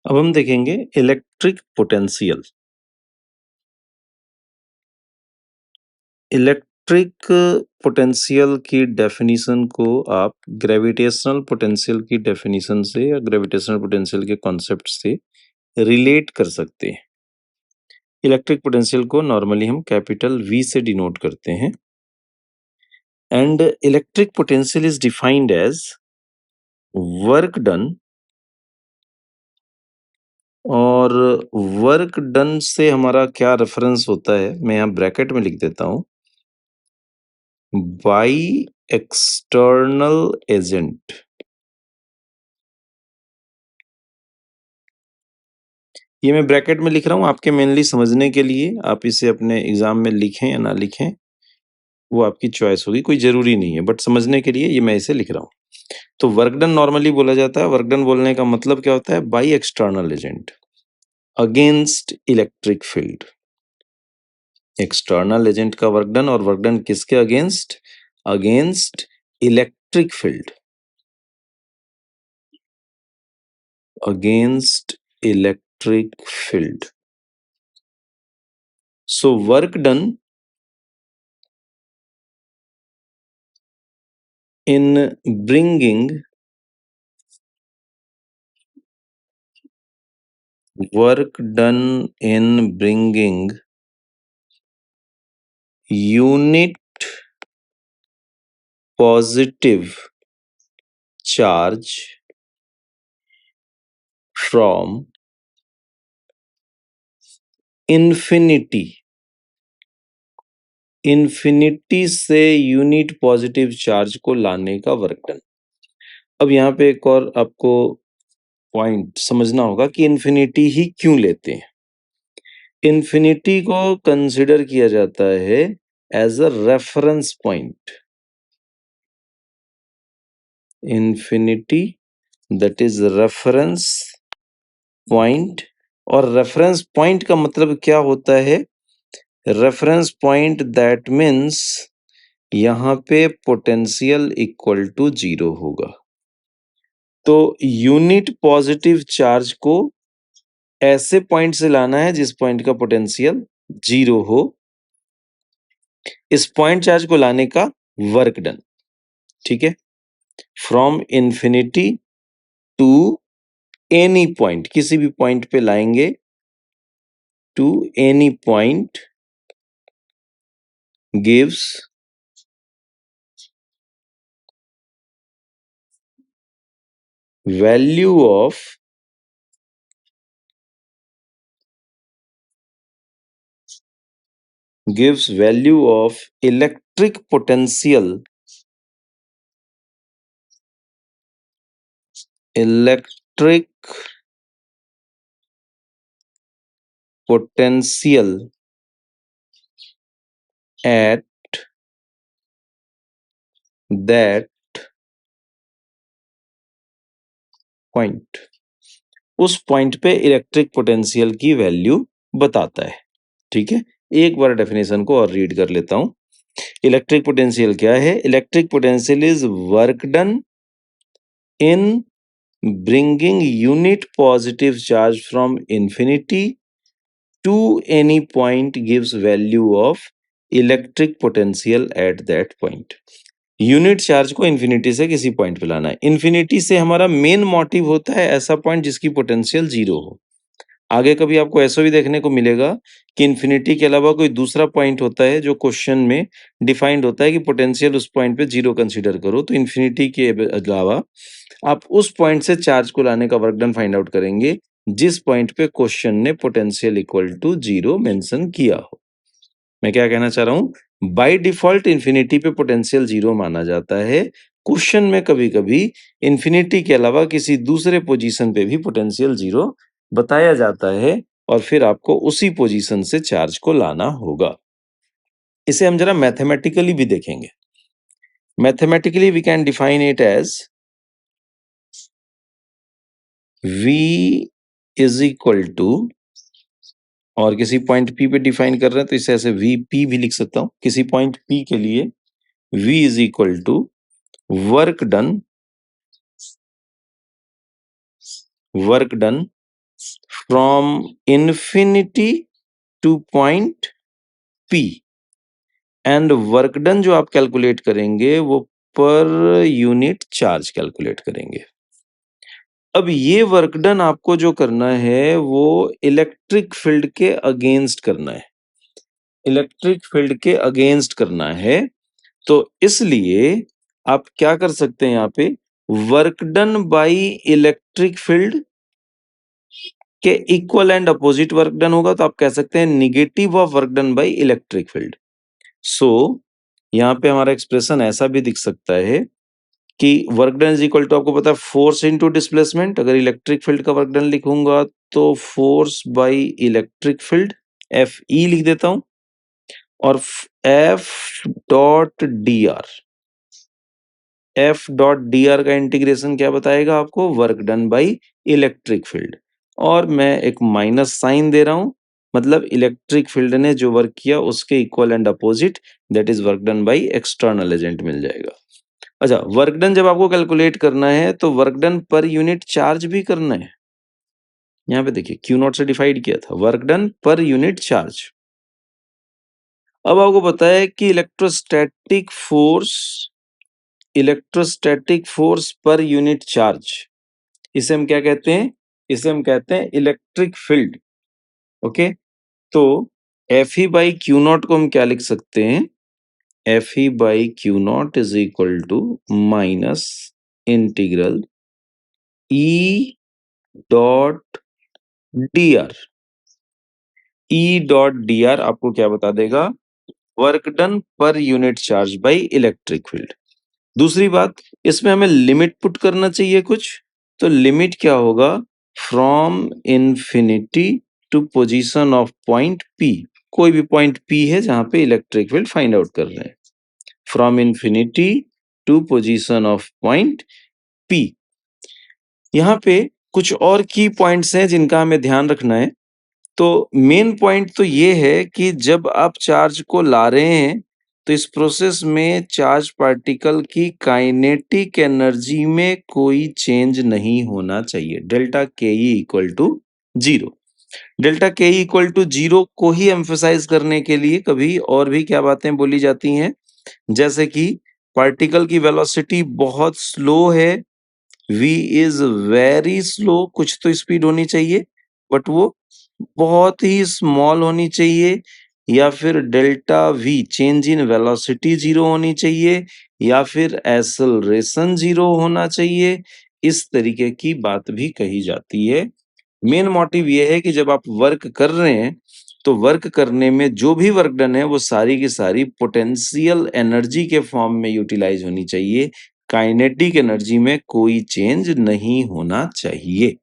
अब हम देखेंगे इलेक्ट्रिक पोटेंशियल। इलेक्ट्रिक पोटेंशियल की डेफिनेशन को आप ग्रेविटेशनल पोटेंशियल की डेफिनेशन से या ग्रेविटेशनल पोटेंशियल के कॉन्सेप्ट से रिलेट कर सकते हैं। इलेक्ट्रिक पोटेंशियल को नॉर्मली हम कैपिटल V से डिनोट करते हैं and electric potential is defined as work done, और वर्क डन से हमारा क्या रेफरेंस होता है मैं यहाँ ब्रैकेट में लिख देता हूँ, बाय एक्सटर्नल एजेंट। ये मैं ब्रैकेट में लिख रहा हूँ आपके मेनली समझने के लिए। आप इसे अपने एग्जाम में लिखें या ना लिखें वो आपकी चॉइस होगी, कोई जरूरी नहीं है, बट समझने के लिए ये मैं इसे लिख रहा हूँ। तो वर्क डन नॉर्मली बोला जाता है, वर्क डन बोलने का मतलब क्या होता है, by external agent against electric field. External agent का वर्क डन, और वर्क डन किसके against, against electric field, against electric field. So work done in bringing unit positive charge from infinity से यूनिट पॉजिटिव चार्ज को लाने का work done. अब यहाँ पे एक और आपको पॉइंट समझना होगा कि इन्फिनिटी ही क्यों लेते हैं। इन्फिनिटी को कंसिडर किया जाता है as a reference point. Infinity that is reference point, और रेफरेंस पॉइंट का मतलब क्या होता है, रेफरेंस पॉइंट दैट मीन्स यहाँ पे पोटेंशियल इक्वल टू 0 होगा। तो यूनिट पॉजिटिव चार्ज को ऐसे पॉइंट से लाना है जिस पॉइंट का पोटेंशियल 0 हो। इस पॉइंट चार्ज को लाने का वर्क डन, ठीक है, from infinity to any point, किसी भी पॉइंट पे लाएंगे, to any point gives value of electric potential, electric potential at that point. उस पॉइंट पे इलेक्ट्रिक पोटेंशियल की वैल्यू बताता है, ठीक है। एक बार डेफिनेशन को और रीड कर लेता हूं। इलेक्ट्रिक पोटेंशियल क्या है, electric potential is work done in bringing unit positive charge from infinity to any point gives value of electric potential at that point। Unit charge को इन्फिनिटी से किसी पॉइंट पे लाना है। इन्फिनिटी से हमारा मेन मोटिव होता है ऐसा पॉइंट जिसकी पोटेंशियल 0 हो। आगे कभी आपको ऐसा भी देखने को मिलेगा कि इन्फिनिटी के अलावा कोई दूसरा पॉइंट होता है जो क्वेश्चन में डिफाइंड होता है कि पोटेंशियल उस पॉइंट पे 0 कंसीडर करो। तो इन्फिनिटी के अलावा आप उस पॉइंट से चार्ज को लाने का वर्क डन फाइंड आउट करेंगे जिस पॉइंट पे क्वेश्चन ने पोटेंशियल इक्वल टू 0 मेंशन किया हो। मैं क्या कहना चाह रहा हूं, बाय डिफॉल्ट इन्फिनिटी पे पोटेंशियल 0 माना जाता है। क्वेश्चन में कभी कभी इन्फिनिटी के अलावा किसी दूसरे पोजीशन पे भी पोटेंशियल 0 बताया जाता है, और फिर आपको उसी पोजीशन से चार्ज को लाना होगा। इसे हम जरा मैथमेटिकली भी देखेंगे। Mathematically we can define it as V is equal to, और किसी पॉइंट P पे डिफाइन कर रहे हैं तो इसे ऐसे VP भी लिख सकता हूं। किसी पॉइंट P के लिए V is equal to work done from infinity to point P and work done जो आप कैलकुलेट करेंगे वो पर यूनिट चार्ज कैलकुलेट करेंगे। अब ये वर्क डन आपको जो करना है वो इलेक्ट्रिक फील्ड के अगेंस्ट करना है, इलेक्ट्रिक फील्ड के अगेंस्ट करना है। तो इसलिए आप क्या कर सकते हैं यहाँ पे, work done by electric field के equal and opposite work done होगा, तो आप कह सकते हैं negative of work done by electric field. So यहाँ पे हमारा एक्सप्रेशन ऐसा भी दिख सकता है कि work done is equal to, आपको पता है फोर्स इनटू डिस्प्लेसमेंट। अगर इलेक्ट्रिक फील्ड का वर्क डन लिखूंगा तो force by electric field, F E लिख देता हूं, और F dot D R, F dot D R का इंटीग्रेशन क्या बताएगा आपको, work done by electric field. और मैं एक माइनस साइन दे रहा हूं, मतलब इलेक्ट्रिक फील्ड ने जो वर्क किया उसके equal and opposite, that is work done by external agent मिल जाएगा। अच्छा, वर्क डन जब आपको कैलकुलेट करना है तो work done per unit charge भी करना है। यहाँ पे देखिए क्यू नॉट से डिफाइड किया था, work done per unit charge. अब आपको पता है कि electrostatic force per unit charge, इसे हम क्या कहते हैं, इसे हम कहते हैं इलेक्ट्रिक फील्ड। ओके, तो F E by Q naught को हम क्या लिख सकते हैं, F E by Q naught is equal to minus integral E dot D R. E dot D R आपको क्या बता देगा, work done per unit charge by electric field. दूसरी बात, इसमें हमें लिमिट पुट करना चाहिए कुछ, तो लिमिट क्या होगा, from infinity to position of point P। कोई भी पॉइंट P है जहां पे इलेक्ट्रिक फील्ड फाइंड आउट कर रहे हैं, from infinity to position of point P। यहाँ पे कुछ और की पॉइंट्स हैं जिनका हमें ध्यान रखना है। तो मेन पॉइंट तो ये है कि जब आप चार्ज को ला रहे हैं तो इस प्रोसेस में चार्ज पार्टिकल की काइनेटिक एनर्जी में कोई चेंज नहीं होना चाहिए, delta K E equal to zero. Delta K E equal to zero को ही एम्फेसाइज करने के लिए कभी और भी क्या बातें बोली जाती हैं, जैसे कि पार्टिकल की वेलोसिटी बहुत स्लो है, v इज वेरी स्लो, कुछ तो स्पीड होनी चाहिए बट वो बहुत ही स्मॉल होनी चाहिए, या फिर delta v change in velocity zero होनी चाहिए, या फिर एक्सेलरेशन जीरो होना चाहिए। इस तरीके की बात भी कही जाती है। मेन मोटिव ये है कि जब आप वर्क कर रहे हैं तो वर्क करने में जो भी वर्क डन है वो सारी की सारी पोटेंशियल एनर्जी के फॉर्म में यूटिलाइज होनी चाहिए, काइनेटिक एनर्जी में कोई चेंज नहीं होना चाहिए।